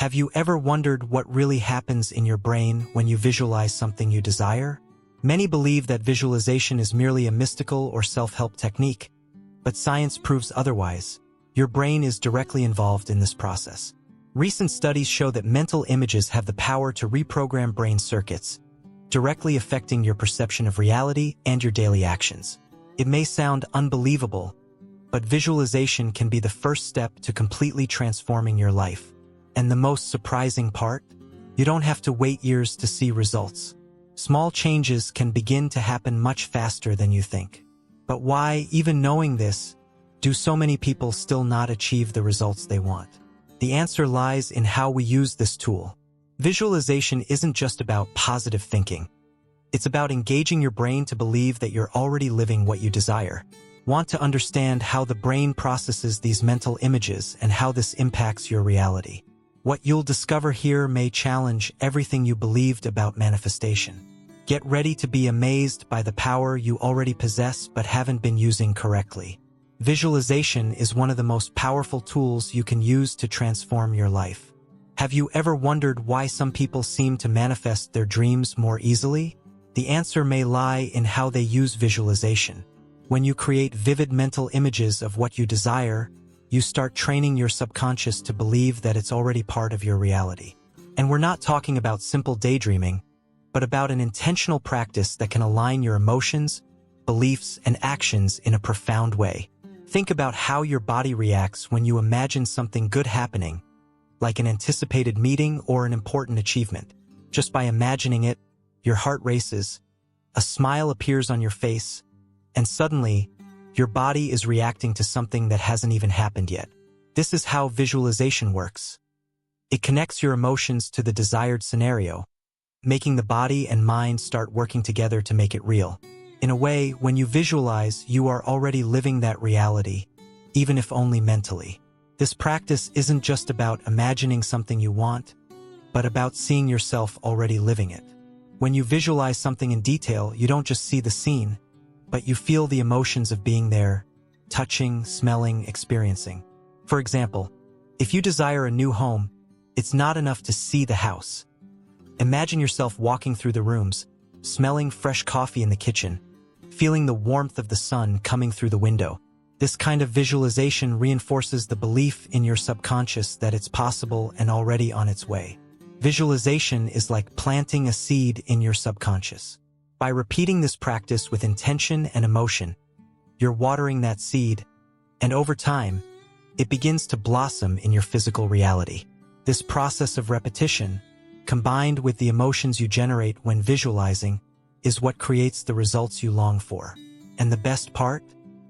Have you ever wondered what really happens in your brain when you visualize something you desire? Many believe that visualization is merely a mystical or self-help technique, but science proves otherwise. Your brain is directly involved in this process. Recent studies show that mental images have the power to reprogram brain circuits, directly affecting your perception of reality and your daily actions. It may sound unbelievable, but visualization can be the first step to completely transforming your life. And the most surprising part? You don't have to wait years to see results. Small changes can begin to happen much faster than you think. But why, even knowing this, do so many people still not achieve the results they want? The answer lies in how we use this tool. Visualization isn't just about positive thinking. It's about engaging your brain to believe that you're already living what you desire. Want to understand how the brain processes these mental images and how this impacts your reality? What you'll discover here may challenge everything you believed about manifestation. Get ready to be amazed by the power you already possess but haven't been using correctly. Visualization is one of the most powerful tools you can use to transform your life. Have you ever wondered why some people seem to manifest their dreams more easily? The answer may lie in how they use visualization. When you create vivid mental images of what you desire, you start training your subconscious to believe that it's already part of your reality. And we're not talking about simple daydreaming, but about an intentional practice that can align your emotions, beliefs, and actions in a profound way. Think about how your body reacts when you imagine something good happening, like an anticipated meeting or an important achievement. Just by imagining it, your heart races, a smile appears on your face, and suddenly, your body is reacting to something that hasn't even happened yet. This is how visualization works. It connects your emotions to the desired scenario, making the body and mind start working together to make it real. In a way, when you visualize, you are already living that reality, even if only mentally. This practice isn't just about imagining something you want, but about seeing yourself already living it. When you visualize something in detail, you don't just see the scene, but you feel the emotions of being there, touching, smelling, experiencing. For example, if you desire a new home, it's not enough to see the house. Imagine yourself walking through the rooms, smelling fresh coffee in the kitchen, feeling the warmth of the sun coming through the window. This kind of visualization reinforces the belief in your subconscious that it's possible and already on its way. Visualization is like planting a seed in your subconscious. By repeating this practice with intention and emotion, you're watering that seed, and over time, it begins to blossom in your physical reality. This process of repetition, combined with the emotions you generate when visualizing, is what creates the results you long for. And the best part?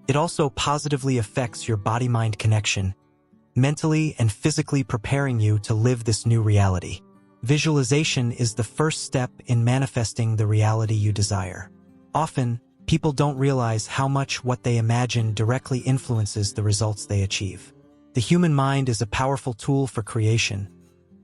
It also positively affects your body-mind connection, mentally and physically preparing you to live this new reality. Visualization is the first step in manifesting the reality you desire. Often, people don't realize how much what they imagine directly influences the results they achieve. The human mind is a powerful tool for creation,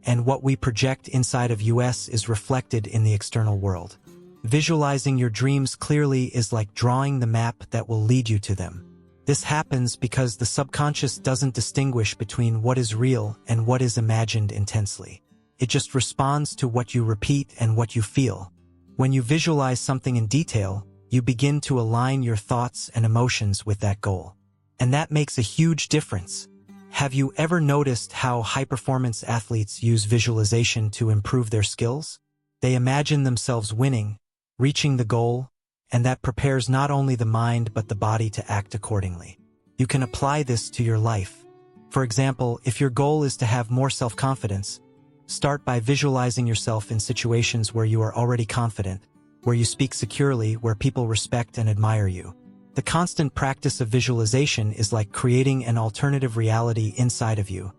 and what we project inside of us is reflected in the external world. Visualizing your dreams clearly is like drawing the map that will lead you to them. This happens because the subconscious doesn't distinguish between what is real and what is imagined intensely. It just responds to what you repeat and what you feel. When you visualize something in detail, you begin to align your thoughts and emotions with that goal. And that makes a huge difference. Have you ever noticed how high-performance athletes use visualization to improve their skills? They imagine themselves winning, reaching the goal, and that prepares not only the mind but the body to act accordingly. You can apply this to your life. For example, if your goal is to have more self-confidence, start by visualizing yourself in situations where you are already confident, where you speak securely, where people respect and admire you. The constant practice of visualization is like creating an alternative reality inside of you,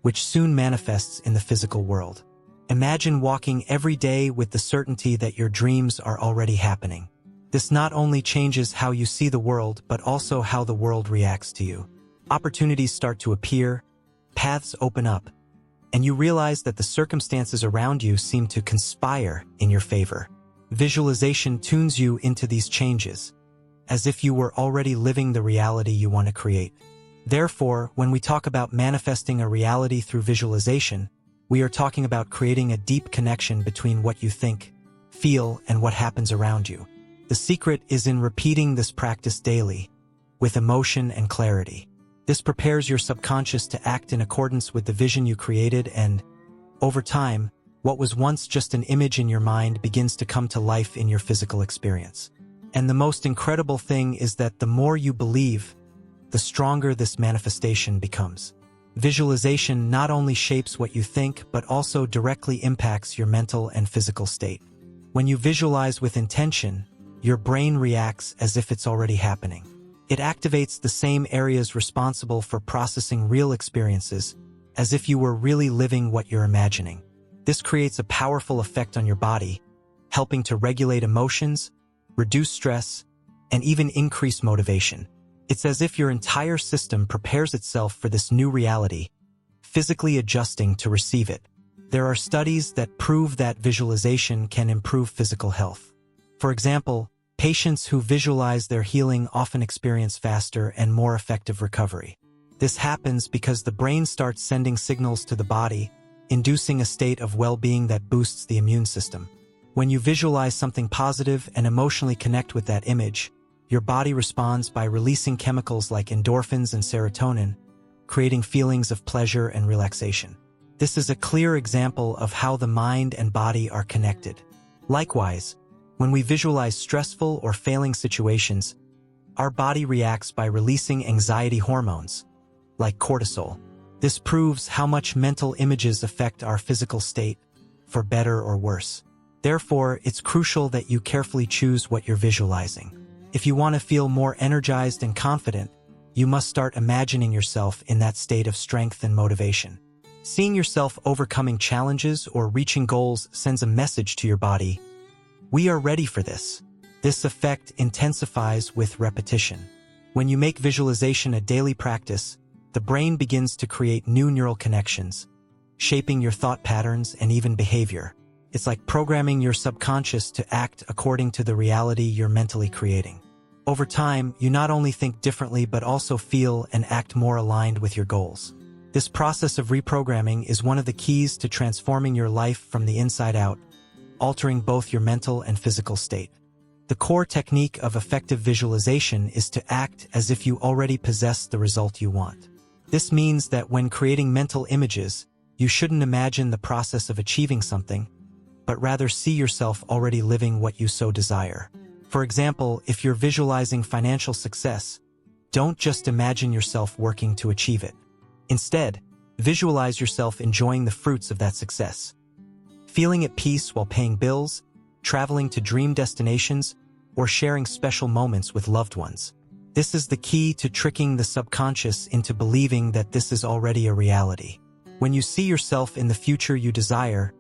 which soon manifests in the physical world. Imagine walking every day with the certainty that your dreams are already happening. This not only changes how you see the world, but also how the world reacts to you. Opportunities start to appear, paths open up, and you realize that the circumstances around you seem to conspire in your favor. Visualization tunes you into these changes, as if you were already living the reality you want to create. Therefore, when we talk about manifesting a reality through visualization, We are talking about creating a deep connection between what you think, feel, and what happens around you. The secret is in repeating this practice daily, with emotion and clarity. This prepares your subconscious to act in accordance with the vision you created, and, over time, what was once just an image in your mind begins to come to life in your physical experience. And the most incredible thing is that the more you believe, the stronger this manifestation becomes. Visualization not only shapes what you think, but also directly impacts your mental and physical state. When you visualize with intention, your brain reacts as if it's already happening. It activates the same areas responsible for processing real experiences, as if you were really living what you're imagining. This creates a powerful effect on your body, helping to regulate emotions, reduce stress, and even increase motivation. It's as if your entire system prepares itself for this new reality, physically adjusting to receive it. There are studies that prove that visualization can improve physical health. For example, patients who visualize their healing often experience faster and more effective recovery. This happens because the brain starts sending signals to the body, inducing a state of well-being that boosts the immune system. When you visualize something positive and emotionally connect with that image, your body responds by releasing chemicals like endorphins and serotonin, creating feelings of pleasure and relaxation. This is a clear example of how the mind and body are connected. Likewise, when we visualize stressful or failing situations, our body reacts by releasing anxiety hormones, like cortisol. This proves how much mental images affect our physical state, for better or worse. Therefore, it's crucial that you carefully choose what you're visualizing. If you want to feel more energized and confident, you must start imagining yourself in that state of strength and motivation. Seeing yourself overcoming challenges or reaching goals sends a message to your body: we are ready for this. This effect intensifies with repetition. When you make visualization a daily practice, the brain begins to create new neural connections, shaping your thought patterns and even behavior. It's like programming your subconscious to act according to the reality you're mentally creating. Over time, you not only think differently but also feel and act more aligned with your goals. This process of reprogramming is one of the keys to transforming your life from the inside out, altering both your mental and physical state. The core technique of effective visualization is to act as if you already possess the result you want. This means that when creating mental images, you shouldn't imagine the process of achieving something, but rather see yourself already living what you so desire. For example, if you're visualizing financial success, don't just imagine yourself working to achieve it. Instead, visualize yourself enjoying the fruits of that success. Feeling at peace while paying bills, traveling to dream destinations, or sharing special moments with loved ones. This is the key to tricking the subconscious into believing that this is already a reality. When you see yourself in the future you desire,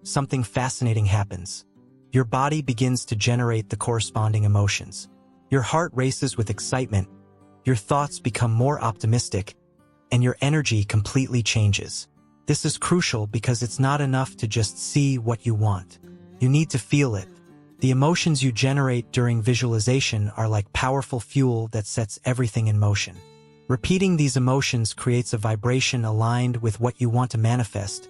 something fascinating happens. Your body begins to generate the corresponding emotions. Your heart races with excitement, your thoughts become more optimistic, and your energy completely changes. This is crucial because it's not enough to just see what you want. You need to feel it. The emotions you generate during visualization are like powerful fuel that sets everything in motion. Repeating these emotions creates a vibration aligned with what you want to manifest,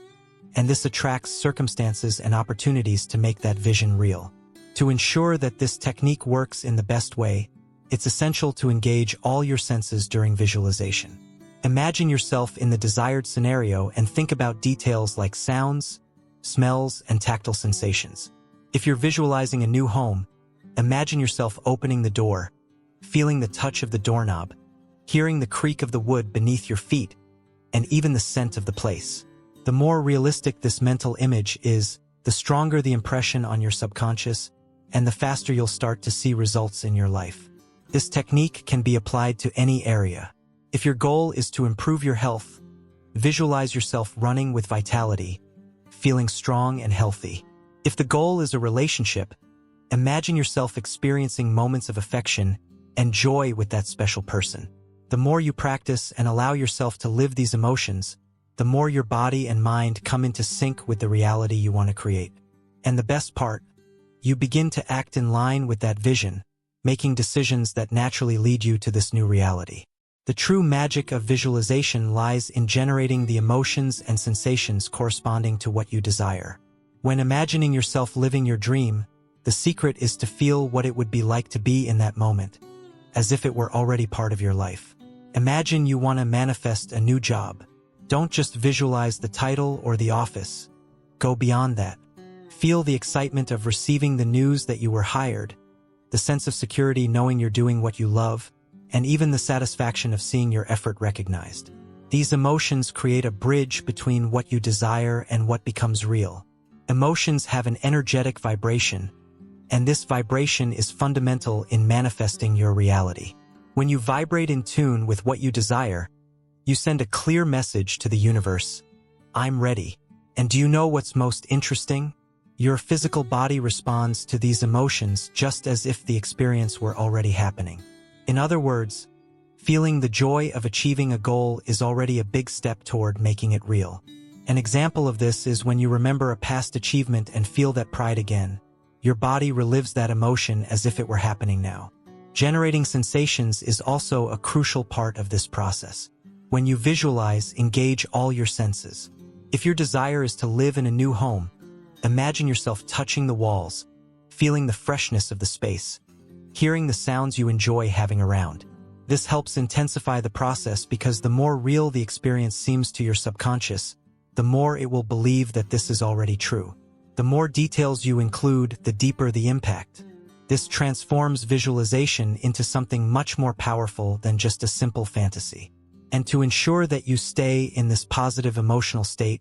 and this attracts circumstances and opportunities to make that vision real. To ensure that this technique works in the best way, it's essential to engage all your senses during visualization. Imagine yourself in the desired scenario and think about details like sounds, smells, and tactile sensations. If you're visualizing a new home, imagine yourself opening the door, feeling the touch of the doorknob, hearing the creak of the wood beneath your feet, and even the scent of the place. The more realistic this mental image is, the stronger the impression on your subconscious, and the faster you'll start to see results in your life. This technique can be applied to any area. If your goal is to improve your health, visualize yourself running with vitality, feeling strong and healthy. If the goal is a relationship, imagine yourself experiencing moments of affection and joy with that special person. The more you practice and allow yourself to live these emotions, the more your body and mind come into sync with the reality you want to create. And the best part, you begin to act in line with that vision, making decisions that naturally lead you to this new reality. The true magic of visualization lies in generating the emotions and sensations corresponding to what you desire. When imagining yourself living your dream, the secret is to feel what it would be like to be in that moment, as if it were already part of your life. Imagine you want to manifest a new job. Don't just visualize the title or the office. Go beyond that. Feel the excitement of receiving the news that you were hired, the sense of security knowing you're doing what you love, and even the satisfaction of seeing your effort recognized. These emotions create a bridge between what you desire and what becomes real. Emotions have an energetic vibration, and this vibration is fundamental in manifesting your reality. When you vibrate in tune with what you desire, you send a clear message to the universe: I'm ready. And do you know what's most interesting? Your physical body responds to these emotions just as if the experience were already happening. In other words, feeling the joy of achieving a goal is already a big step toward making it real. An example of this is when you remember a past achievement and feel that pride again. Your body relives that emotion as if it were happening now. Generating sensations is also a crucial part of this process. When you visualize, engage all your senses. If your desire is to live in a new home, imagine yourself touching the walls, feeling the freshness of the space, hearing the sounds you enjoy having around. This helps intensify the process because the more real the experience seems to your subconscious, the more it will believe that this is already true. The more details you include, the deeper the impact. This transforms visualization into something much more powerful than just a simple fantasy. And to ensure that you stay in this positive emotional state,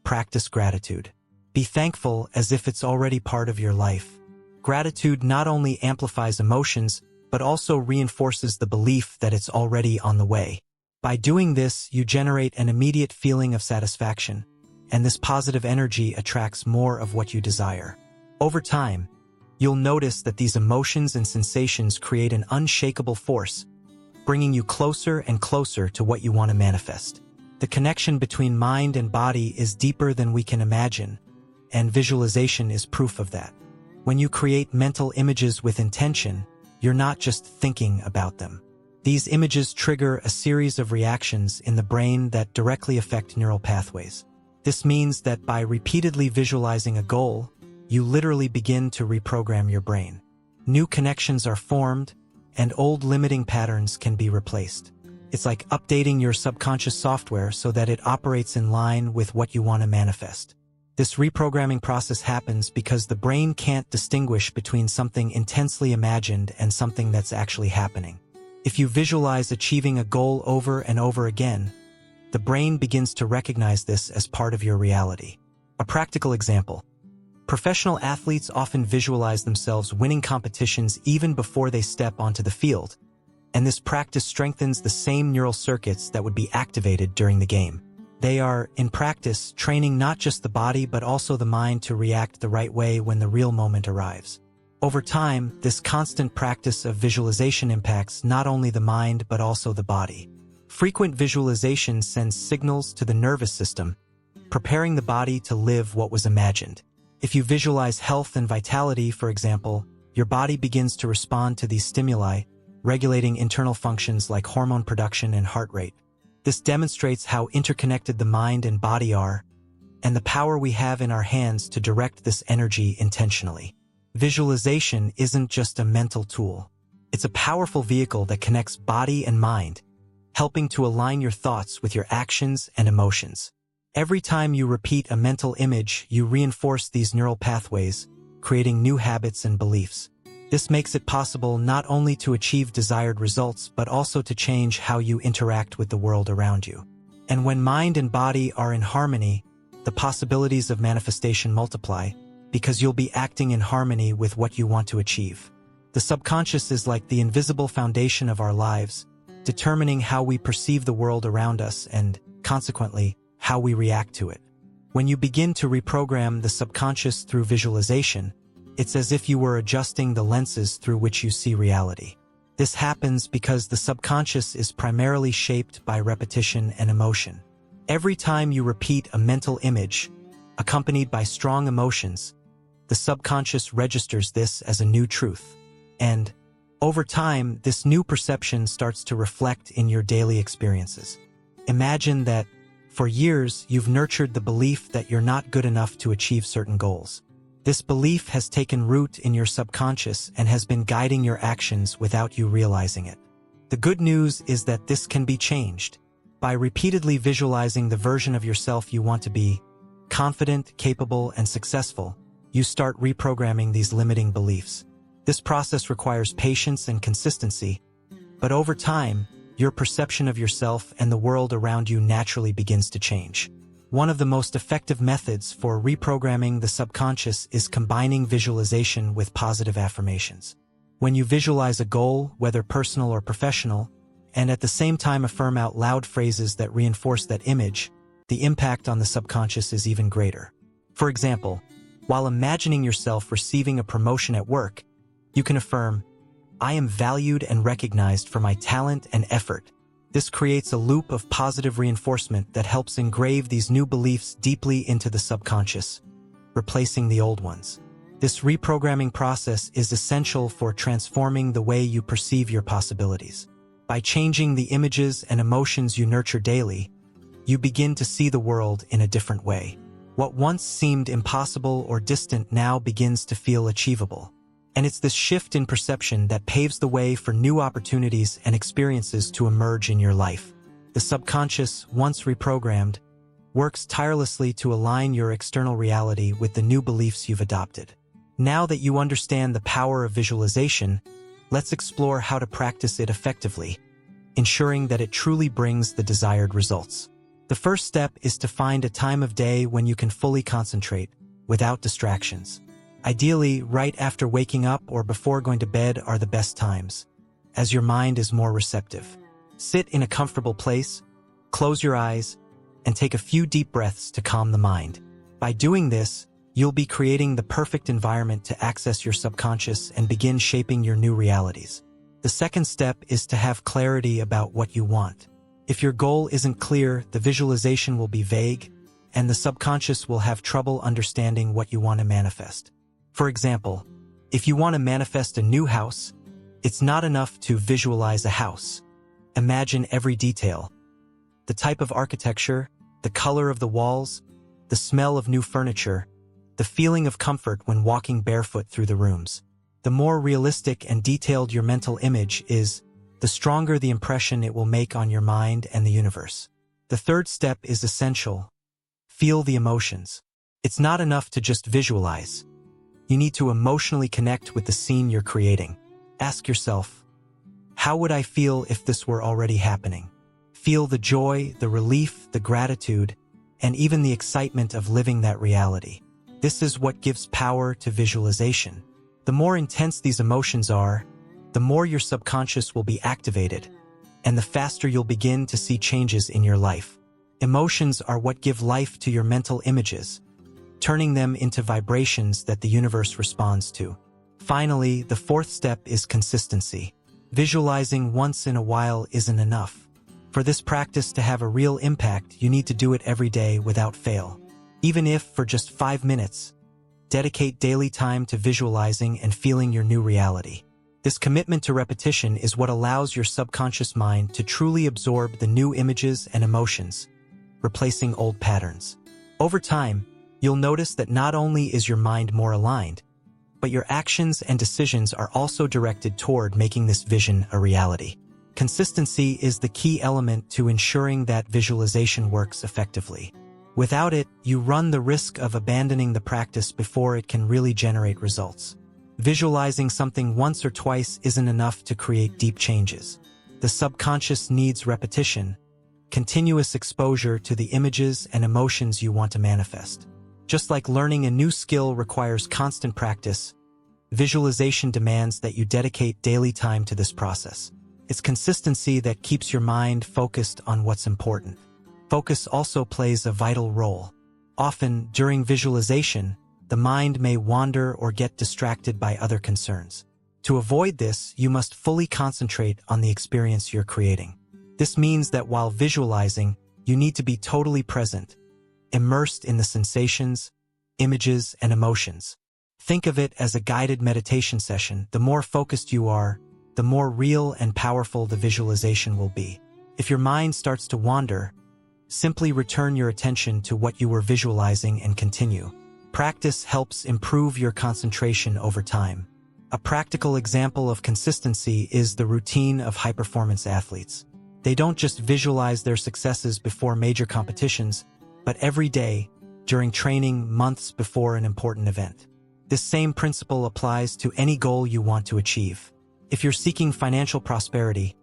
practice gratitude. Be thankful as if it's already part of your life. Gratitude not only amplifies emotions, but also reinforces the belief that it's already on the way. By doing this, you generate an immediate feeling of satisfaction, and this positive energy attracts more of what you desire. Over time, you'll notice that these emotions and sensations create an unshakable force, bringing you closer and closer to what you want to manifest. The connection between mind and body is deeper than we can imagine, and visualization is proof of that. When you create mental images with intention, you're not just thinking about them. These images trigger a series of reactions in the brain that directly affect neural pathways. This means that by repeatedly visualizing a goal, you literally begin to reprogram your brain. New connections are formed, and old limiting patterns can be replaced. It's like updating your subconscious software so that it operates in line with what you want to manifest. This reprogramming process happens because the brain can't distinguish between something intensely imagined and something that's actually happening. If you visualize achieving a goal over and over again, the brain begins to recognize this as part of your reality. A practical example. Professional athletes often visualize themselves winning competitions even before they step onto the field, and this practice strengthens the same neural circuits that would be activated during the game. They are, in practice, training not just the body but also the mind to react the right way when the real moment arrives. Over time, this constant practice of visualization impacts not only the mind but also the body. Frequent visualization sends signals to the nervous system, preparing the body to live what was imagined. If you visualize health and vitality, for example, your body begins to respond to these stimuli, regulating internal functions like hormone production and heart rate. This demonstrates how interconnected the mind and body are, and the power we have in our hands to direct this energy intentionally. Visualization isn't just a mental tool. It's a powerful vehicle that connects body and mind, helping to align your thoughts with your actions and emotions. Every time you repeat a mental image, you reinforce these neural pathways, creating new habits and beliefs. This makes it possible not only to achieve desired results but also to change how you interact with the world around you. And when mind and body are in harmony, the possibilities of manifestation multiply, because you'll be acting in harmony with what you want to achieve. The subconscious is like the invisible foundation of our lives, determining how we perceive the world around us and, consequently, how we react to it. When you begin to reprogram the subconscious through visualization, it's as if you were adjusting the lenses through which you see reality. This happens because the subconscious is primarily shaped by repetition and emotion. Every time you repeat a mental image, accompanied by strong emotions, the subconscious registers this as a new truth. And, Over time, this new perception starts to reflect in your daily experiences. Imagine that, for years, you've nurtured the belief that you're not good enough to achieve certain goals. This belief has taken root in your subconscious and has been guiding your actions without you realizing it. The good news is that this can be changed. By repeatedly visualizing the version of yourself you want to be, confident, capable, and successful, you start reprogramming these limiting beliefs. This process requires patience and consistency, but over time, your perception of yourself and the world around you naturally begins to change. One of the most effective methods for reprogramming the subconscious is combining visualization with positive affirmations. When you visualize a goal, whether personal or professional, and at the same time affirm out loud phrases that reinforce that image, the impact on the subconscious is even greater. For example, while imagining yourself receiving a promotion at work, you can affirm, "I am valued and recognized for my talent and effort." This creates a loop of positive reinforcement that helps engrave these new beliefs deeply into the subconscious, replacing the old ones. This reprogramming process is essential for transforming the way you perceive your possibilities. By changing the images and emotions you nurture daily, you begin to see the world in a different way. What once seemed impossible or distant now begins to feel achievable. And it's this shift in perception that paves the way for new opportunities and experiences to emerge in your life. The subconscious, once reprogrammed, works tirelessly to align your external reality with the new beliefs you've adopted. Now that you understand the power of visualization, let's explore how to practice it effectively, ensuring that it truly brings the desired results. The first step is to find a time of day when you can fully concentrate, without distractions. Ideally, right after waking up or before going to bed are the best times, as your mind is more receptive. Sit in a comfortable place, close your eyes, and take a few deep breaths to calm the mind. By doing this, you'll be creating the perfect environment to access your subconscious and begin shaping your new realities. The second step is to have clarity about what you want. If your goal isn't clear, the visualization will be vague, and the subconscious will have trouble understanding what you want to manifest. For example, if you want to manifest a new house, it's not enough to visualize a house. Imagine every detail: the type of architecture, the color of the walls, the smell of new furniture, the feeling of comfort when walking barefoot through the rooms. The more realistic and detailed your mental image is, the stronger the impression it will make on your mind and the universe. The third step is essential. Feel the emotions. It's not enough to just visualize. You need to emotionally connect with the scene you're creating. Ask yourself, how would I feel if this were already happening? Feel the joy, the relief, the gratitude, and even the excitement of living that reality. This is what gives power to visualization. The more intense these emotions are, the more your subconscious will be activated, and the faster you'll begin to see changes in your life. Emotions are what give life to your mental images, turning them into vibrations that the universe responds to. Finally, the fourth step is consistency. Visualizing once in a while isn't enough. For this practice to have a real impact, you need to do it every day without fail. Even if for just 5 minutes, dedicate daily time to visualizing and feeling your new reality. This commitment to repetition is what allows your subconscious mind to truly absorb the new images and emotions, replacing old patterns. Over time, you'll notice that not only is your mind more aligned, but your actions and decisions are also directed toward making this vision a reality. Consistency is the key element to ensuring that visualization works effectively. Without it, you run the risk of abandoning the practice before it can really generate results. Visualizing something once or twice isn't enough to create deep changes. The subconscious needs repetition, continuous exposure to the images and emotions you want to manifest. Just like learning a new skill requires constant practice, visualization demands that you dedicate daily time to this process. It's consistency that keeps your mind focused on what's important. Focus also plays a vital role. Often, during visualization, the mind may wander or get distracted by other concerns. To avoid this, you must fully concentrate on the experience you're creating. This means that while visualizing, you need to be totally present, immersed in the sensations, images, and emotions. Think of it as a guided meditation session. The more focused you are, the more real and powerful the visualization will be. If your mind starts to wander, simply return your attention to what you were visualizing and continue. Practice helps improve your concentration over time. A practical example of consistency is the routine of high-performance athletes. They don't just visualize their successes before major competitions, but every day, during training, months before an important event. This same principle applies to any goal you want to achieve. If you're seeking financial prosperity,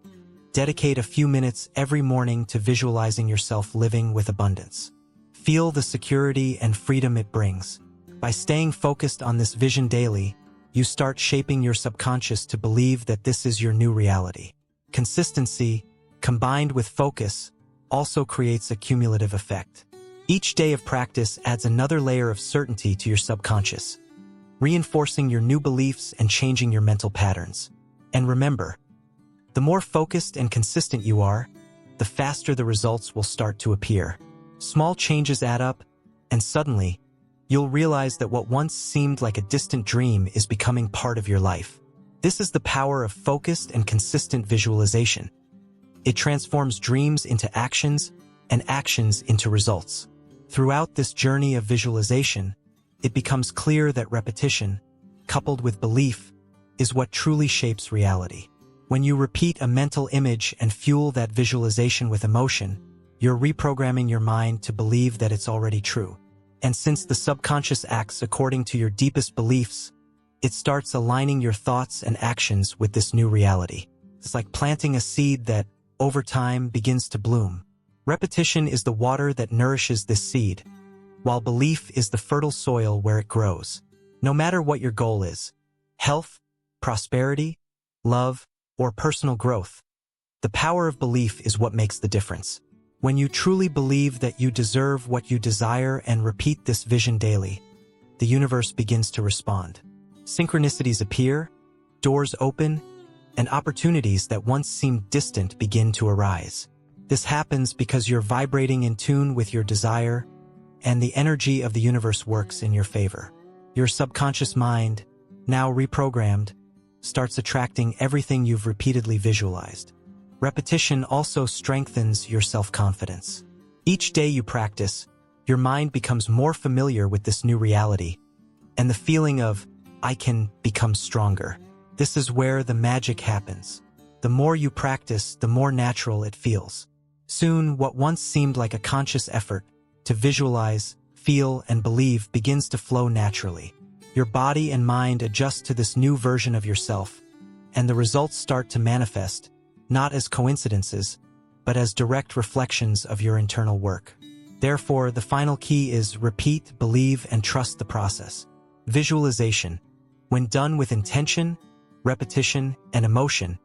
dedicate a few minutes every morning to visualizing yourself living with abundance. Feel the security and freedom it brings. By staying focused on this vision daily, you start shaping your subconscious to believe that this is your new reality. Consistency, combined with focus, also creates a cumulative effect. Each day of practice adds another layer of certainty to your subconscious, reinforcing your new beliefs and changing your mental patterns. And remember, the more focused and consistent you are, the faster the results will start to appear. Small changes add up, and suddenly, you'll realize that what once seemed like a distant dream is becoming part of your life. This is the power of focused and consistent visualization. It transforms dreams into actions and actions into results. Throughout this journey of visualization, it becomes clear that repetition, coupled with belief, is what truly shapes reality. When you repeat a mental image and fuel that visualization with emotion, you're reprogramming your mind to believe that it's already true. And since the subconscious acts according to your deepest beliefs, it starts aligning your thoughts and actions with this new reality. It's like planting a seed that, over time, begins to bloom. Repetition is the water that nourishes this seed, while belief is the fertile soil where it grows. No matter what your goal is, health, prosperity, love, or personal growth, the power of belief is what makes the difference. When you truly believe that you deserve what you desire and repeat this vision daily, the universe begins to respond. Synchronicities appear, doors open, and opportunities that once seemed distant begin to arise. This happens because you're vibrating in tune with your desire, and the energy of the universe works in your favor. Your subconscious mind, now reprogrammed, starts attracting everything you've repeatedly visualized. Repetition also strengthens your self-confidence. Each day you practice, your mind becomes more familiar with this new reality, and the feeling of, I can, becomes stronger. This is where the magic happens. The more you practice, the more natural it feels. Soon, what once seemed like a conscious effort to visualize, feel, and believe begins to flow naturally. Your body and mind adjust to this new version of yourself, and the results start to manifest, not as coincidences, but as direct reflections of your internal work. Therefore, the final key is repeat, believe, and trust the process. Visualization, when done with intention, repetition, and emotion,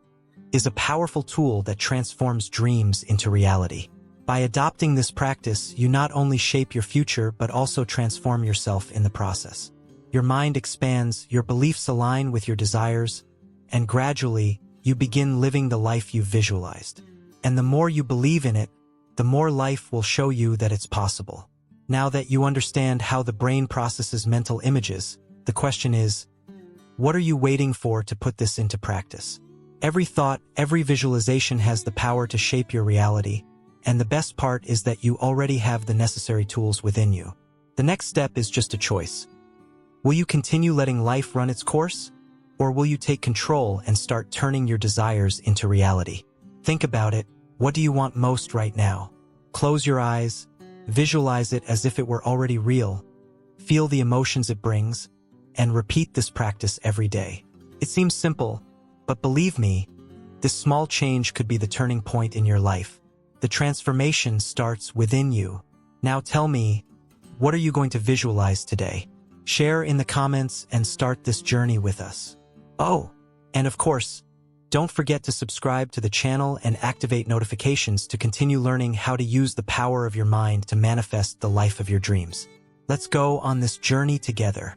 is a powerful tool that transforms dreams into reality. By adopting this practice, you not only shape your future but also transform yourself in the process. Your mind expands, your beliefs align with your desires, and gradually, you begin living the life you've visualized. And the more you believe in it, the more life will show you that it's possible. Now that you understand how the brain processes mental images, the question is, what are you waiting for to put this into practice? Every thought, every visualization has the power to shape your reality, and the best part is that you already have the necessary tools within you. The next step is just a choice. Will you continue letting life run its course? Or will you take control and start turning your desires into reality? Think about it. What do you want most right now? Close your eyes, visualize it as if it were already real, feel the emotions it brings, and repeat this practice every day. It seems simple, but believe me, this small change could be the turning point in your life. The transformation starts within you. Now tell me, what are you going to visualize today? Share in the comments and start this journey with us. Oh, and of course, don't forget to subscribe to the channel and activate notifications to continue learning how to use the power of your mind to manifest the life of your dreams. Let's go on this journey together.